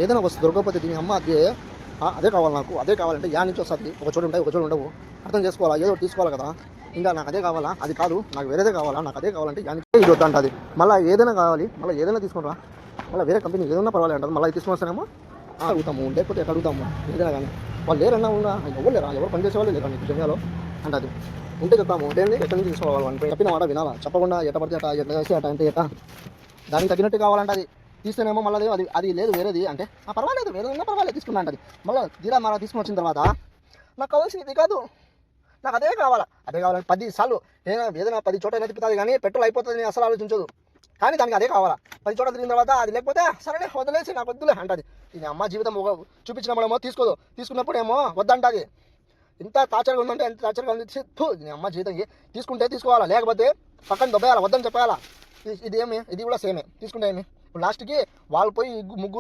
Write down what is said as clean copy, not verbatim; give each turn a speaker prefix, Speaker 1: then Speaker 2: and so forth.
Speaker 1: ఏదైనా వస్తుంది దొరకకపోతే దీని అమ్మ అదే కావాలి నాకు, అదే కావాలంటే యా నుంచి వస్తుంది, ఒక చోటు ఉంటాయి ఒక చోటు ఉండవు, అర్థం చేసుకోవాలా, ఏదో ఒకటి తీసుకోవాలి కదా. ఇంకా నాకు అదే కావాలా, అది కాదు నాకు వేరేదే కావాలా, నాకు అదే కావాలంటే యా నుంచి ఇది వద్దంటుంది. మళ్ళీ ఏదైనా కావాలి, మళ్ళీ ఏదైనా తీసుకుంటా, మళ్ళీ వేరే కంపెనీ ఏదైనా పర్వాలేదు అంటుంది. మళ్ళీ తీసుకొని వస్తానేమో అడుగుతాము, లేకపోతే ఎక్కడ అడుగుతాము, ఏదైనా కానీ వాళ్ళు లేరన్నా ఉన్నా ఎవరు లేరా, ఎవరు పనిచేసే వాళ్ళు లేరా నీకు జంగాలో అంటే అది ఉంటే చెప్తాము. ఏంటి ఎక్కడి నుంచి తీసుకోవాలి అని చెప్పిన మాట వినాలా, చెప్పకుండా ఎట్ట పడితే అట్ట ఎట్లా చేస్తే అట్ట అంటే ఎట్ట దానికి తగ్గినట్టు కావాలంటే అది తీస్తేనేమో మళ్ళీ అది అది లేదు వేరేది అంటే పర్వాలేదు, వేరేదన్నా పర్వాలేదు తీసుకున్నా అంటది. మళ్ళీ తీరా మళ్ళీ తీసుకుని వచ్చిన తర్వాత నాకు కావాల్సింది ఇది కాదు, నాకు అదే కావాలా, అదే కావాలంటే 10 సార్లు ఏదైనా 10 చోట అయినా తిప్పుతుంది కానీ పెట్రోల్ అయిపోతుంది నేను అసలు ఆలోచించదు. కానీ దానికి అదే కావాలా, 10 చోట తిరిగిన తర్వాత అది లేకపోతే సరే వదిలేసి నాకు వద్దులే అంటది. ఇది అమ్మ జీవితం చూపించినప్పుడేమో తీసుకోదు, తీసుకున్నప్పుడు ఏమో వద్దంటది. ఎంత టార్చర్గా ఉందంటే ఎంత టార్చర్గా ఉంది. నేను అమ్మ జీవితం తీసుకుంటే తీసుకోవాలా, లేకపోతే పక్కన దొబ్బేయాలా, వద్దని చెప్పాలా. ఇది కూడా సేమే, తీసుకుంటే ఏమి ఇప్పుడు లాస్ట్కి వాళ్ళు పోయి ముగ్గురు